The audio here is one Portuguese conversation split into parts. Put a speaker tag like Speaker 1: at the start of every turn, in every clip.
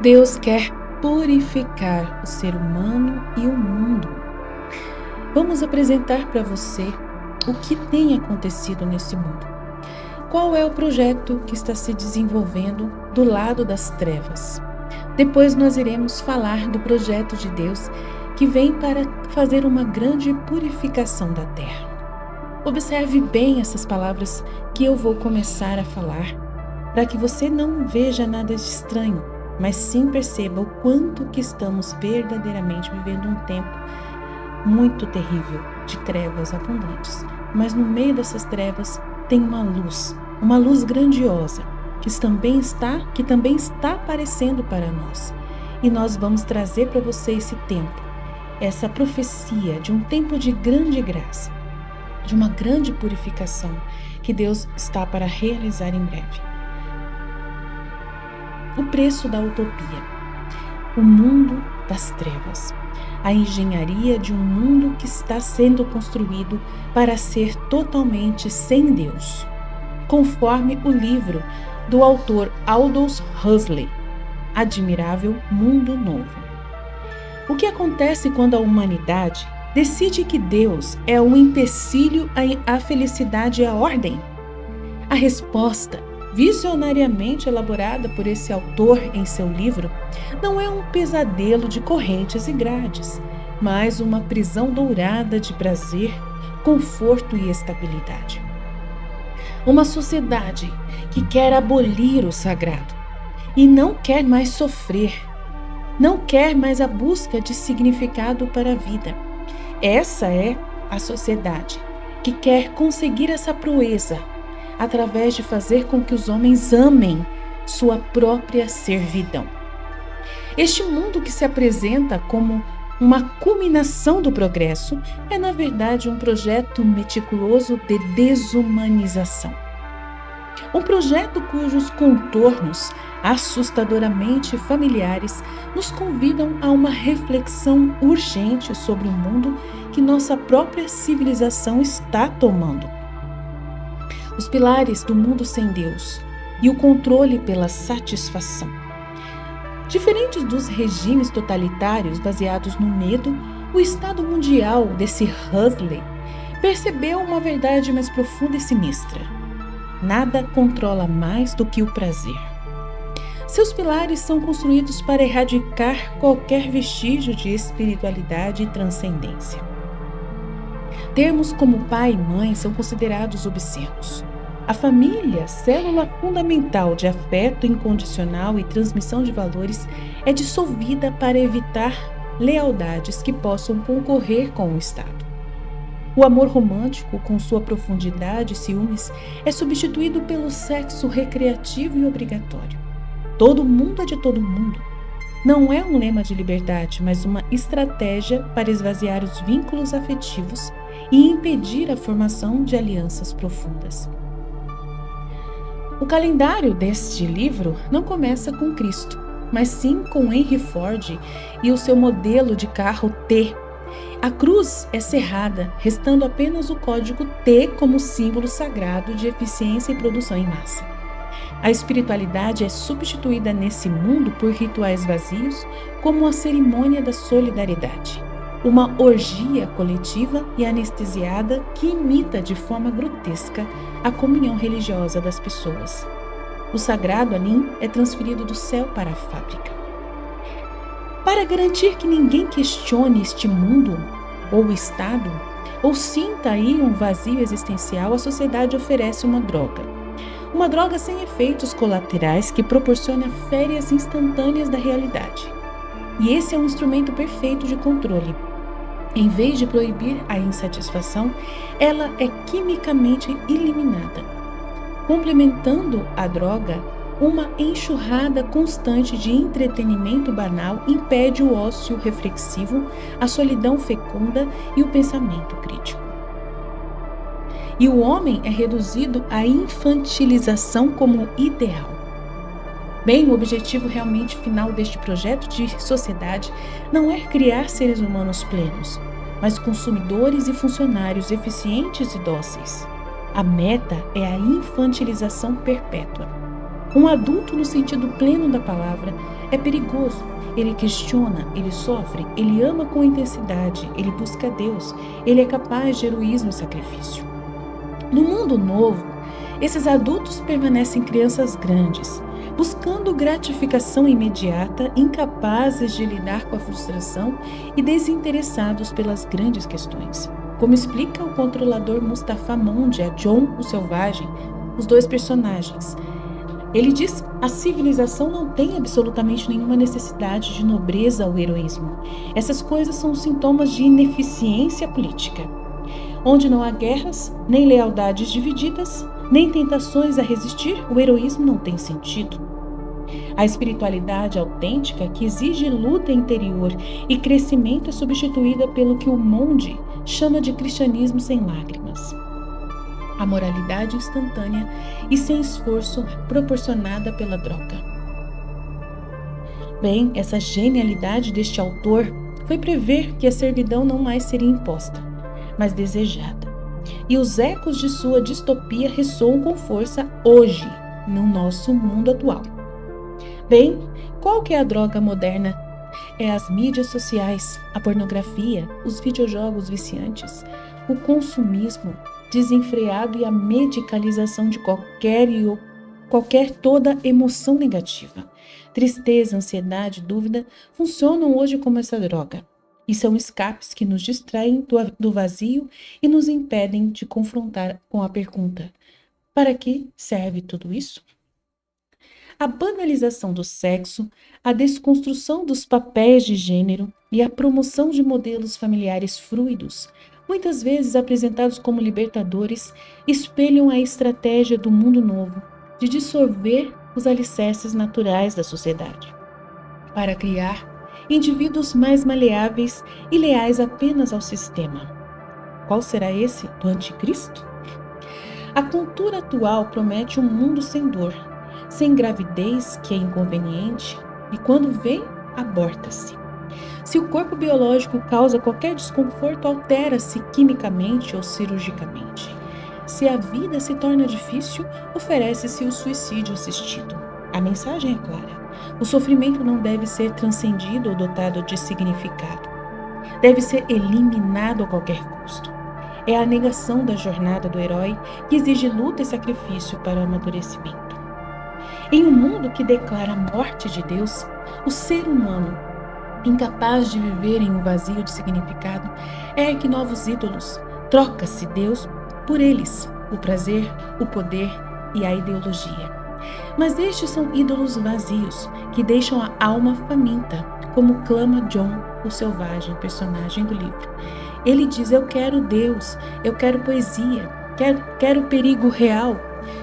Speaker 1: Deus quer purificar o ser humano e o mundo. Vamos apresentar para você o que tem acontecido nesse mundo. Qual é o projeto que está se desenvolvendo do lado das trevas? Depois nós iremos falar do projeto de Deus que vem para fazer uma grande purificação da terra. Observe bem essas palavras que eu vou começar a falar, para que você não veja nada de estranho, mas sim perceba o quanto que estamos verdadeiramente vivendo um tempo muito terrível, de trevas abundantes. Mas no meio dessas trevas tem uma luz grandiosa, que também está aparecendo para nós. E nós vamos trazer para você esse tempo, essa profecia de um tempo de grande graça, de uma grande purificação que Deus está para realizar em breve. O preço da utopia, o mundo das trevas, a engenharia de um mundo que está sendo construído para ser totalmente sem Deus, conforme o livro do autor Aldous Huxley, Admirável Mundo Novo. O que acontece quando a humanidade decide que Deus é um empecilho à felicidade e à ordem? A resposta, visionariamente elaborada por esse autor em seu livro, não é um pesadelo de correntes e grades, mas uma prisão dourada de prazer, conforto e estabilidade. Uma sociedade que quer abolir o sagrado e não quer mais sofrer, não quer mais a busca de significado para a vida. Essa é a sociedade que quer conseguir essa proeza através de fazer com que os homens amem sua própria servidão. Este mundo que se apresenta como uma culminação do progresso é, na verdade, um projeto meticuloso de desumanização. Um projeto cujos contornos assustadoramente familiares nos convidam a uma reflexão urgente sobre o mundo que nossa própria civilização está tomando. Os pilares do mundo sem Deus e o controle pela satisfação. Diferentes dos regimes totalitários baseados no medo, o Estado mundial desse Huxley percebeu uma verdade mais profunda e sinistra. Nada controla mais do que o prazer. Seus pilares são construídos para erradicar qualquer vestígio de espiritualidade e transcendência. Termos como pai e mãe são considerados obscenos. A família, célula fundamental de afeto incondicional e transmissão de valores, é dissolvida para evitar lealdades que possam concorrer com o Estado. O amor romântico, com sua profundidade e ciúmes, é substituído pelo sexo recreativo e obrigatório. Todo mundo é de todo mundo. Não é um lema de liberdade, mas uma estratégia para esvaziar os vínculos afetivos e impedir a formação de alianças profundas. O calendário deste livro não começa com Cristo, mas sim com Henry Ford e o seu modelo de carro T. A cruz é cerrada, restando apenas o código T como símbolo sagrado de eficiência e produção em massa. A espiritualidade é substituída nesse mundo por rituais vazios, como a cerimônia da solidariedade, uma orgia coletiva e anestesiada que imita de forma grotesca a comunhão religiosa das pessoas. O sagrado ali é transferido do céu para a fábrica. Para garantir que ninguém questione este mundo ou Estado, ou sinta aí um vazio existencial, a sociedade oferece uma droga. Uma droga sem efeitos colaterais que proporciona férias instantâneas da realidade. E esse é um instrumento perfeito de controle. Em vez de proibir a insatisfação, ela é quimicamente eliminada. Complementando a droga, uma enxurrada constante de entretenimento banal impede o ócio reflexivo, a solidão fecunda e o pensamento crítico. E o homem é reduzido à infantilização como ideal. Bem, o objetivo realmente final deste projeto de sociedade não é criar seres humanos plenos, mas consumidores e funcionários eficientes e dóceis. A meta é a infantilização perpétua. Um adulto, no sentido pleno da palavra, é perigoso. Ele questiona, ele sofre, ele ama com intensidade, ele busca Deus, ele é capaz de heroísmo e sacrifício. No mundo novo, esses adultos permanecem crianças grandes, buscando gratificação imediata, incapazes de lidar com a frustração e desinteressados pelas grandes questões. Como explica o controlador Mustafa Mondi a John o Selvagem, os dois personagens. Ele diz: a civilização não tem absolutamente nenhuma necessidade de nobreza ou heroísmo. Essas coisas são sintomas de ineficiência política. Onde não há guerras, nem lealdades divididas, nem tentações a resistir, o heroísmo não tem sentido. A espiritualidade autêntica, que exige luta interior e crescimento, é substituída pelo que o Mondi chama de cristianismo sem lágrimas. A moralidade instantânea e sem esforço, proporcionada pela droga. Bem, essa genialidade deste autor foi prever que a servidão não mais seria imposta, mas desejada. E os ecos de sua distopia ressoam com força hoje, no nosso mundo atual. Bem, qual que é a droga moderna? É as mídias sociais, a pornografia, os videojogos viciantes, o consumismo desenfreado e a medicalização de qualquer toda emoção negativa. Tristeza, ansiedade, dúvida funcionam hoje como essa droga. E são escapes que nos distraem do vazio e nos impedem de confrontar com a pergunta: para que serve tudo isso? A banalização do sexo, a desconstrução dos papéis de gênero e a promoção de modelos familiares fluidos, muitas vezes apresentados como libertadores, espelham a estratégia do mundo novo de dissolver os alicerces naturais da sociedade, para criar indivíduos mais maleáveis e leais apenas ao sistema. Qual será esse do anticristo? A cultura atual promete um mundo sem dor, sem gravidez, que é inconveniente, e quando vem, aborta-se. Se o corpo biológico causa qualquer desconforto, altera-se quimicamente ou cirurgicamente. Se a vida se torna difícil, oferece-se o suicídio assistido. A mensagem é clara. O sofrimento não deve ser transcendido ou dotado de significado. Deve ser eliminado a qualquer custo. É a negação da jornada do herói que exige luta e sacrifício para o amadurecimento. Em um mundo que declara a morte de Deus, o ser humano, incapaz de viver em um vazio de significado, ergue novos ídolos. Troca-se Deus por eles, o prazer, o poder e a ideologia. Mas estes são ídolos vazios, que deixam a alma faminta, como clama John o Selvagem, personagem do livro. Ele diz: eu quero Deus, eu quero poesia, quero o perigo real,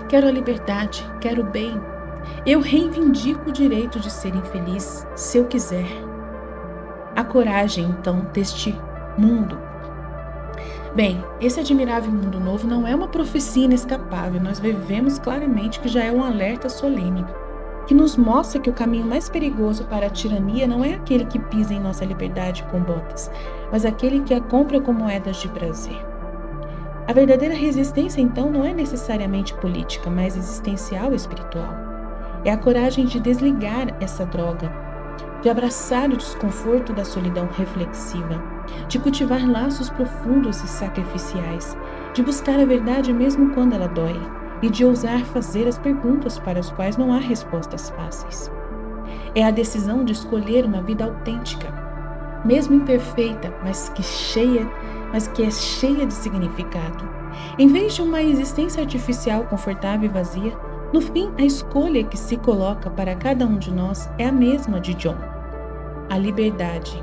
Speaker 1: quero a liberdade, quero o bem. Eu reivindico o direito de ser infeliz, se eu quiser. A coragem, então, deste mundo. Bem, esse admirável mundo novo não é uma profecia inescapável. Nós vivemos claramente que já é um alerta solene, que nos mostra que o caminho mais perigoso para a tirania não é aquele que pisa em nossa liberdade com botas, mas aquele que a compra com moedas de prazer. A verdadeira resistência, então, não é necessariamente política, mas existencial e espiritual. É a coragem de desligar essa droga, de abraçar o desconforto da solidão reflexiva, de cultivar laços profundos e sacrificiais, de buscar a verdade mesmo quando ela dói, e de ousar fazer as perguntas para as quais não há respostas fáceis. É a decisão de escolher uma vida autêntica, mesmo imperfeita, mas que é cheia de significado. Em vez de uma existência artificial, confortável e vazia, no fim, a escolha que se coloca para cada um de nós é a mesma de John: a liberdade.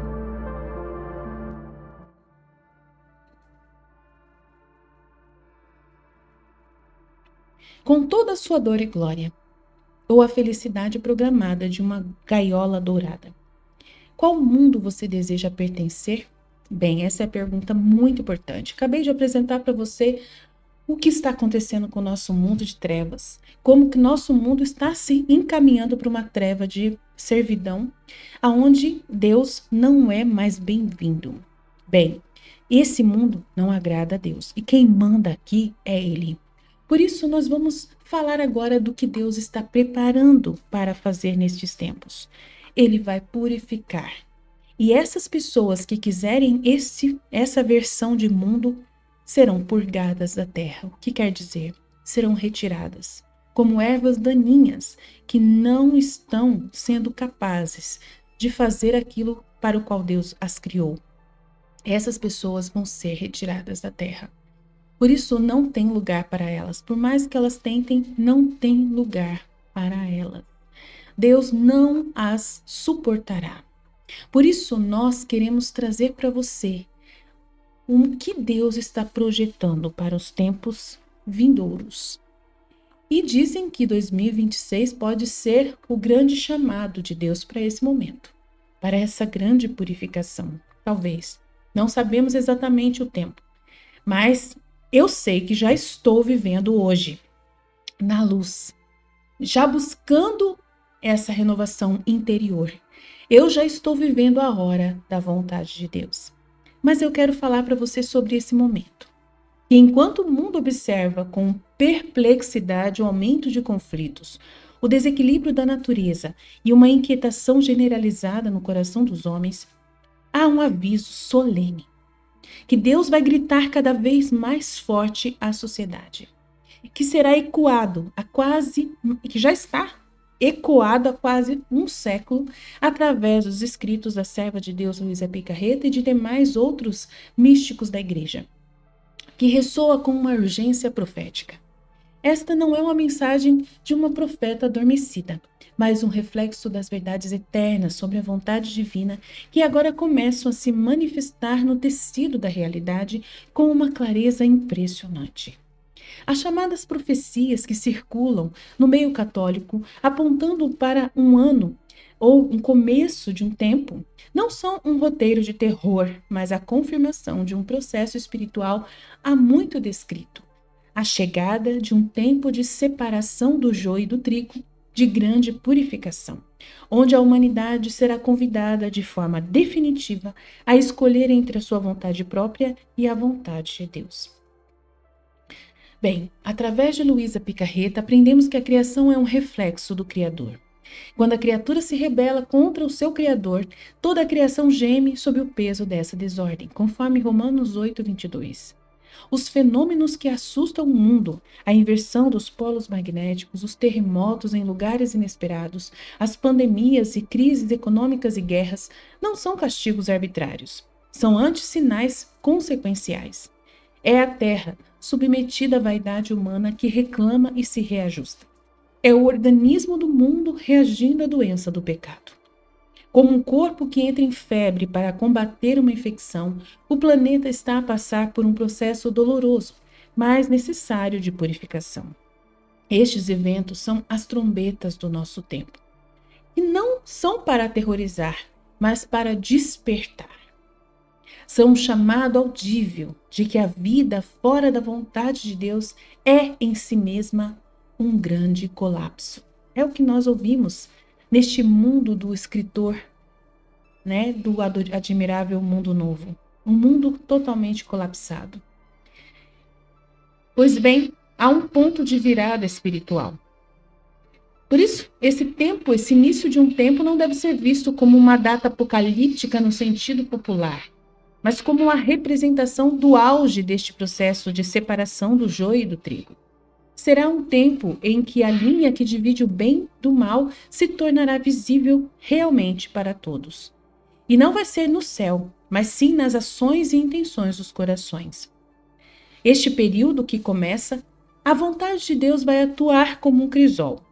Speaker 1: Com toda a sua dor e glória, ou a felicidade programada de uma gaiola dourada. Qual mundo você deseja pertencer? Bem, essa é a pergunta muito importante. Acabei de apresentar para você o que está acontecendo com o nosso mundo de trevas, como que nosso mundo está se encaminhando para uma treva de servidão, aonde Deus não é mais bem-vindo. Bem, esse mundo não agrada a Deus, e quem manda aqui é Ele. Por isso, nós vamos falar agora do que Deus está preparando para fazer nestes tempos. Ele vai purificar. E essas pessoas que quiserem essa versão de mundo serão purgadas da terra. O que quer dizer? Serão retiradas, como ervas daninhas que não estão sendo capazes de fazer aquilo para o qual Deus as criou. Essas pessoas vão ser retiradas da terra. Por isso não tem lugar para elas. Por mais que elas tentem, não tem lugar para elas. Deus não as suportará. Por isso nós queremos trazer para você o que Deus está projetando para os tempos vindouros. E dizem que 2026 pode ser o grande chamado de Deus para esse momento, para essa grande purificação. Talvez. Não sabemos exatamente o tempo, mas eu sei que já estou vivendo hoje na luz, já buscando essa renovação interior. Eu já estou vivendo a hora da vontade de Deus. Mas eu quero falar para você sobre esse momento. E enquanto o mundo observa com perplexidade o aumento de conflitos, o desequilíbrio da natureza e uma inquietação generalizada no coração dos homens, há um aviso solene que Deus vai gritar cada vez mais forte à sociedade, que será ecoado que já está ecoado há quase um século através dos escritos da serva de Deus Luísa Picarreta e de demais outros místicos da igreja, que ressoa com uma urgência profética. Esta não é uma mensagem de uma profeta adormecida, mas um reflexo das verdades eternas sobre a vontade divina que agora começam a se manifestar no tecido da realidade com uma clareza impressionante. As chamadas profecias que circulam no meio católico, apontando para um ano ou um começo de um tempo, não são um roteiro de terror, mas a confirmação de um processo espiritual há muito descrito. A chegada de um tempo de separação do joio e do trigo, de grande purificação, onde a humanidade será convidada de forma definitiva a escolher entre a sua vontade própria e a vontade de Deus. Bem, através de Luísa Picarreta, aprendemos que a criação é um reflexo do Criador. Quando a criatura se rebela contra o seu Criador, toda a criação geme sob o peso dessa desordem, conforme Romanos 8:22. Os fenômenos que assustam o mundo, a inversão dos polos magnéticos, os terremotos em lugares inesperados, as pandemias e crises econômicas e guerras, não são castigos arbitrários. São antes sinais consequenciais. É a Terra, submetida à vaidade humana, que reclama e se reajusta. É o organismo do mundo reagindo à doença do pecado. Como um corpo que entra em febre para combater uma infecção, o planeta está a passar por um processo doloroso, mas necessário de purificação. Estes eventos são as trombetas do nosso tempo, e não são para aterrorizar, mas para despertar. São um chamado audível de que a vida fora da vontade de Deus é em si mesma um grande colapso. É o que nós ouvimos neste mundo do escritor, do admirável mundo novo. Um mundo totalmente colapsado. Pois bem, há um ponto de virada espiritual. Por isso, esse início de um tempo não deve ser visto como uma data apocalíptica no sentido popular, mas como uma representação do auge deste processo de separação do joio e do trigo. Será um tempo em que a linha que divide o bem do mal se tornará visível realmente para todos. E não vai ser no céu, mas sim nas ações e intenções dos corações. Este período que começa, a vontade de Deus vai atuar como um crisol.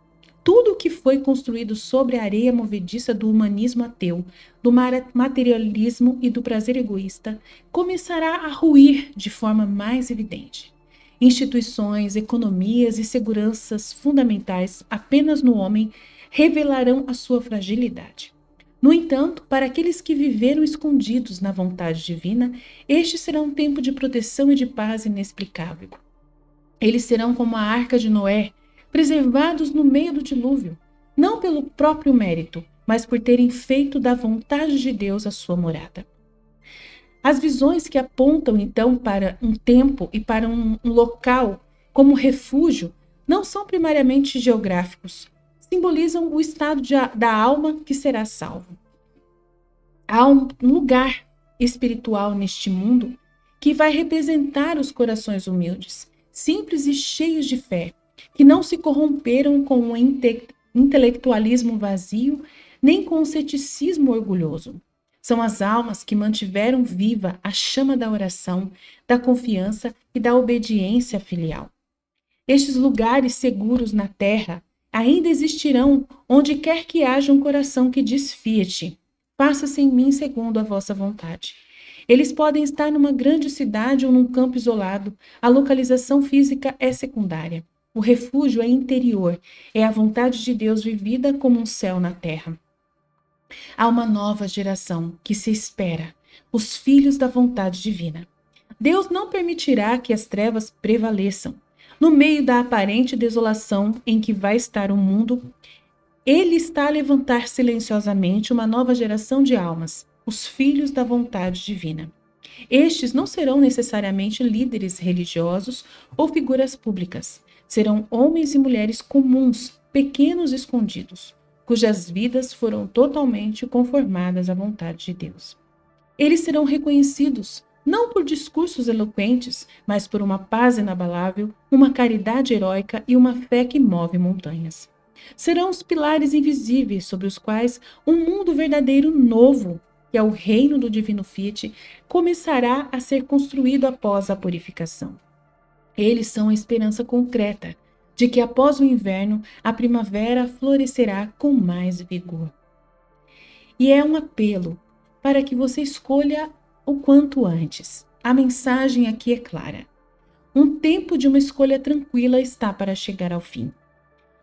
Speaker 1: Tudo o que foi construído sobre a areia movediça do humanismo ateu, do materialismo e do prazer egoísta, começará a ruir de forma mais evidente. Instituições, economias e seguranças fundamentais apenas no homem revelarão a sua fragilidade. No entanto, para aqueles que viveram escondidos na vontade divina, este será um tempo de proteção e de paz inexplicável. Eles serão como a arca de Noé, preservados no meio do dilúvio, não pelo próprio mérito, mas por terem feito da vontade de Deus a sua morada. As visões que apontam então para um tempo e para um local como refúgio, não são primariamente geográficos, simbolizam o estado da alma que será salvo. Há um lugar espiritual neste mundo que vai representar os corações humildes, simples e cheios de fé, que não se corromperam com o intelectualismo vazio, nem com o ceticismo orgulhoso. São as almas que mantiveram viva a chama da oração, da confiança e da obediência filial. Estes lugares seguros na terra ainda existirão onde quer que haja um coração que diz Fiat, faça-se em mim segundo a vossa vontade. Eles podem estar numa grande cidade ou num campo isolado, a localização física é secundária. O refúgio é interior, é a vontade de Deus vivida como um céu na terra. Há uma nova geração que se espera, os filhos da vontade divina. Deus não permitirá que as trevas prevaleçam. No meio da aparente desolação em que vai estar o mundo, Ele está a levantar silenciosamente uma nova geração de almas, os filhos da vontade divina. Estes não serão necessariamente líderes religiosos ou figuras públicas. Serão homens e mulheres comuns, pequenos e escondidos, cujas vidas foram totalmente conformadas à vontade de Deus. Eles serão reconhecidos não por discursos eloquentes, mas por uma paz inabalável, uma caridade heróica e uma fé que move montanhas. Serão os pilares invisíveis sobre os quais um mundo verdadeiro novo, que é o reino do Divino Fiat, começará a ser construído após a purificação. Eles são a esperança concreta de que após o inverno a primavera florescerá com mais vigor. E é um apelo para que você escolha o quanto antes. A mensagem aqui é clara. Um tempo de uma escolha tranquila está para chegar ao fim.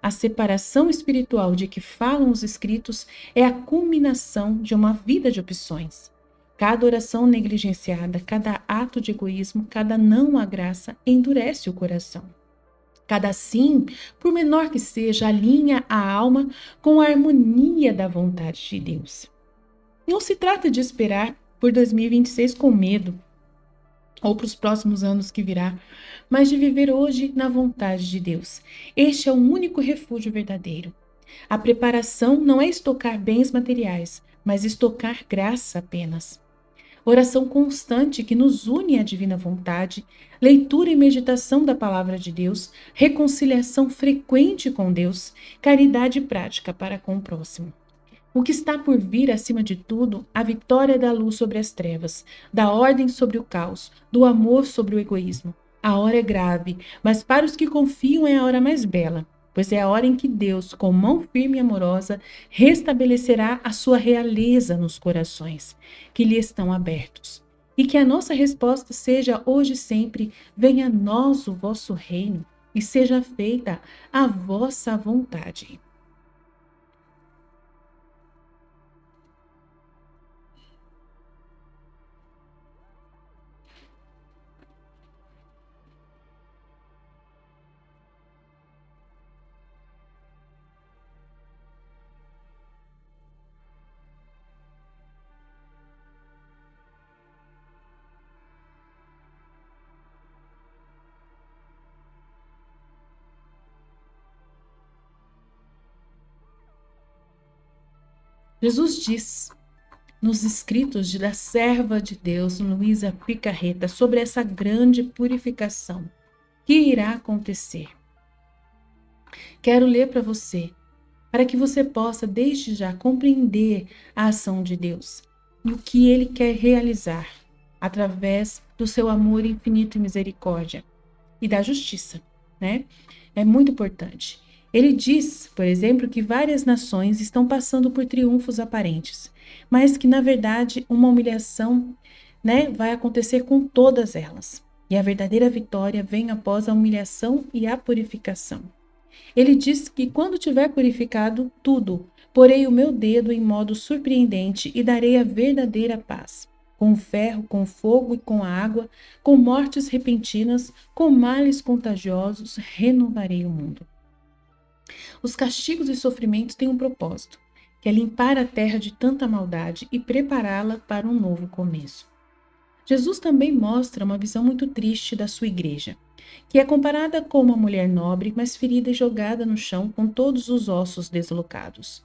Speaker 1: A separação espiritual de que falam os escritos é a culminação de uma vida de opções. Cada oração negligenciada, cada ato de egoísmo, cada não à graça endurece o coração. Cada sim, por menor que seja, alinha a alma com a harmonia da vontade de Deus. Não se trata de esperar por 2026 com medo, ou para os próximos anos que virá, mas de viver hoje na vontade de Deus. Este é o único refúgio verdadeiro. A preparação não é estocar bens materiais, mas estocar graça apenas. Oração constante que nos une à divina vontade, leitura e meditação da palavra de Deus, reconciliação frequente com Deus, caridade prática para com o próximo. O que está por vir, acima de tudo, a vitória da luz sobre as trevas, da ordem sobre o caos, do amor sobre o egoísmo. A hora é grave, mas para os que confiam é a hora mais bela, pois é a hora em que Deus, com mão firme e amorosa, restabelecerá a sua realeza nos corações que lhe estão abertos. E que a nossa resposta seja hoje e sempre: venha a nós o vosso reino e seja feita a vossa vontade. Jesus diz nos escritos da serva de Deus, Luísa Picarreta, sobre essa grande purificação que irá acontecer. Quero ler para você, para que você possa desde já compreender a ação de Deus e o que Ele quer realizar através do seu amor infinito e misericórdia e da justiça, né? É muito importante. Ele diz, por exemplo, que várias nações estão passando por triunfos aparentes, mas que, na verdade, uma humilhação, né, vai acontecer com todas elas. E a verdadeira vitória vem após a humilhação e a purificação. Ele diz que quando tiver purificado tudo, porei o meu dedo em modo surpreendente e darei a verdadeira paz. Com o ferro, com o fogo e com a água, com mortes repentinas, com males contagiosos, renovarei o mundo. Os castigos e sofrimentos têm um propósito, que é limpar a terra de tanta maldade e prepará-la para um novo começo. Jesus também mostra uma visão muito triste da sua igreja, que é comparada com uma mulher nobre, mas ferida e jogada no chão com todos os ossos deslocados.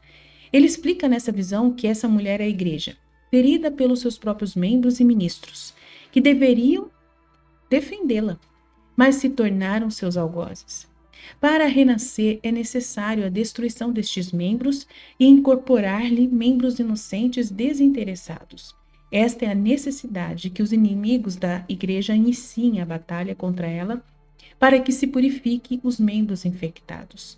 Speaker 1: Ele explica nessa visão que essa mulher é a igreja, ferida pelos seus próprios membros e ministros, que deveriam defendê-la, mas se tornaram seus algozes. Para renascer é necessário a destruição destes membros e incorporar-lhe membros inocentes desinteressados. Esta é a necessidade que os inimigos da igreja iniciem a batalha contra ela para que se purifique os membros infectados.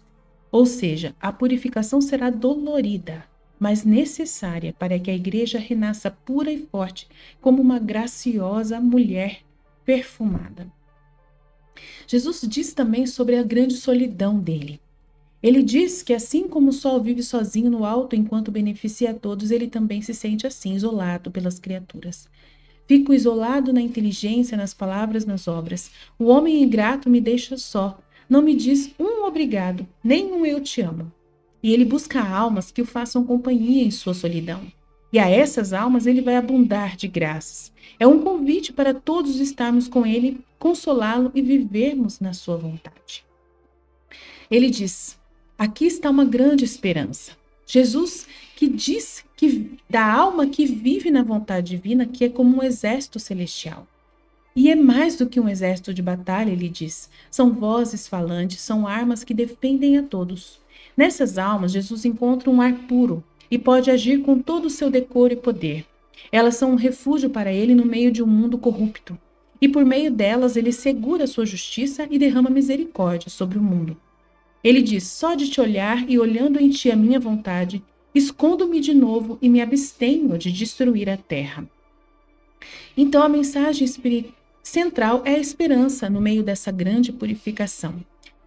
Speaker 1: Ou seja, a purificação será dolorida, mas necessária para que a igreja renasça pura e forte como uma graciosa mulher perfumada. Jesus diz também sobre a grande solidão dele. Ele diz que assim como o sol vive sozinho no alto enquanto beneficia a todos, ele também se sente assim, isolado pelas criaturas. Fico isolado na inteligência, nas palavras, nas obras. O homem ingrato me deixa só. Não me diz um obrigado, nem um eu te amo. E ele busca almas que o façam companhia em sua solidão. E a essas almas ele vai abundar de graças. É um convite para todos estarmos com ele, consolá-lo e vivermos na sua vontade. Ele diz: aqui está uma grande esperança. Jesus que diz que da alma que vive na vontade divina, que é como um exército celestial. E é mais do que um exército de batalha, ele diz. São vozes falantes, são armas que defendem a todos. Nessas almas, Jesus encontra um ar puro e pode agir com todo o seu decoro e poder. Elas são um refúgio para ele no meio de um mundo corrupto. E por meio delas, ele segura sua justiça e derrama misericórdia sobre o mundo. Ele diz: só de te olhar e olhando em ti a minha vontade, escondo-me de novo e me abstenho de destruir a terra. Então a mensagem central é a esperança no meio dessa grande purificação.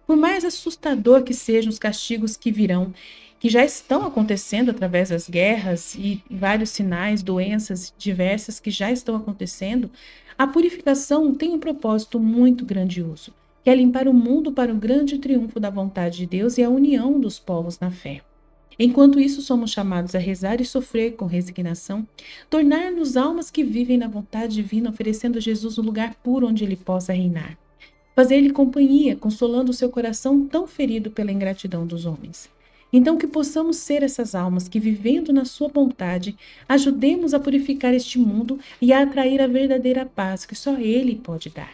Speaker 1: Por mais assustador que sejam os castigos que virão, que já estão acontecendo através das guerras e vários sinais, doenças diversas que já estão acontecendo, a purificação tem um propósito muito grandioso, que é limpar o mundo para o grande triunfo da vontade de Deus e a união dos povos na fé. Enquanto isso, somos chamados a rezar e sofrer com resignação, tornar-nos almas que vivem na vontade divina, oferecendo a Jesus o lugar puro onde ele possa reinar. Fazer-lhe companhia, consolando o seu coração tão ferido pela ingratidão dos homens. Então que possamos ser essas almas que, vivendo na sua vontade, ajudemos a purificar este mundo e a atrair a verdadeira paz que só ele pode dar.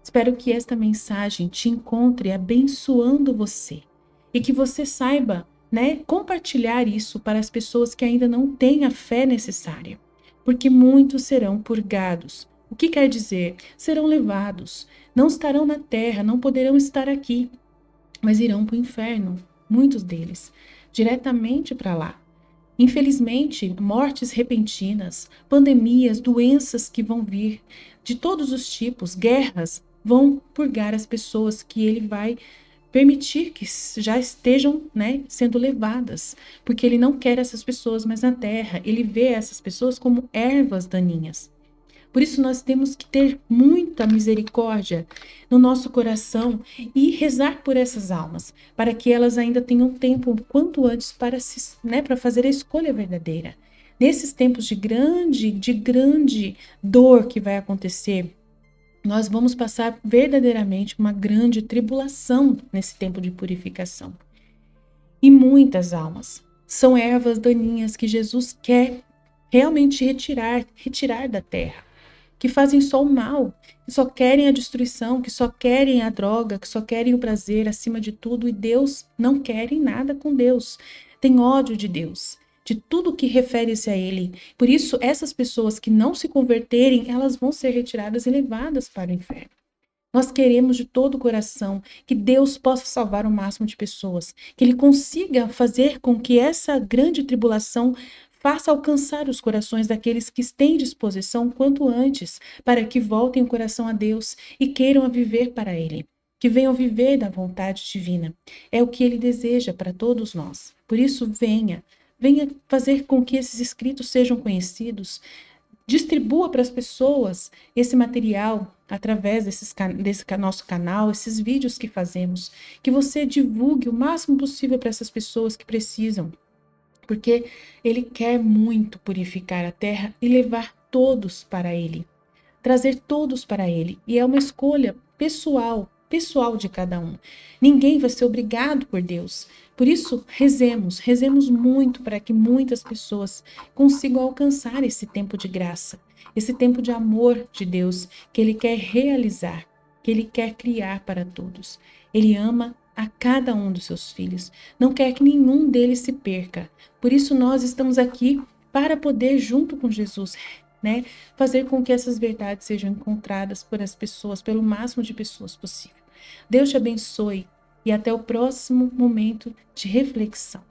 Speaker 1: Espero que esta mensagem te encontre abençoando você e que você saiba, compartilhar isso para as pessoas que ainda não têm a fé necessária, porque muitos serão purgados. O que quer dizer? Serão levados, não estarão na terra, não poderão estar aqui, mas irão para o inferno, muitos deles, diretamente para lá. Infelizmente, mortes repentinas, pandemias, doenças que vão vir, de todos os tipos, guerras, vão purgar as pessoas que ele vai permitir que já estejam, sendo levadas, porque ele não quer essas pessoas mais na terra, ele vê essas pessoas como ervas daninhas. Por isso nós temos que ter muita misericórdia no nosso coração e rezar por essas almas, para que elas ainda tenham tempo quanto antes para fazer a escolha verdadeira. Nesses tempos de grande dor que vai acontecer, nós vamos passar verdadeiramente uma grande tribulação nesse tempo de purificação. E muitas almas são ervas daninhas que Jesus quer realmente retirar da terra, que fazem só o mal, que só querem a destruição, que só querem a droga, que só querem o prazer acima de tudo, e Deus não quer nada com Deus. Tem ódio de Deus, de tudo que refere-se a Ele. Por isso, essas pessoas que não se converterem, elas vão ser retiradas e levadas para o inferno. Nós queremos de todo o coração que Deus possa salvar o máximo de pessoas, que Ele consiga fazer com que essa grande tribulação faça alcançar os corações daqueles que têm disposição quanto antes, para que voltem o coração a Deus e queiram viver para Ele, que venham viver da vontade divina. É o que Ele deseja para todos nós. Por isso, venha fazer com que esses escritos sejam conhecidos, distribua para as pessoas esse material através desse nosso canal, esses vídeos que fazemos, que você divulgue o máximo possível para essas pessoas que precisam, porque Ele quer muito purificar a terra e levar todos para Ele. trazer todos para Ele. E é uma escolha pessoal de cada um. Ninguém vai ser obrigado por Deus. Por isso, rezemos muito para que muitas pessoas consigam alcançar esse tempo de graça, esse tempo de amor de Deus que Ele quer realizar, que Ele quer criar para todos. Ele ama a cada um dos seus filhos, não quer que nenhum deles se perca. Por isso nós estamos aqui para poder, junto com Jesus, né, fazer com que essas verdades sejam encontradas por as pessoas, pelo máximo de pessoas possível. Deus te abençoe e até o próximo momento de reflexão.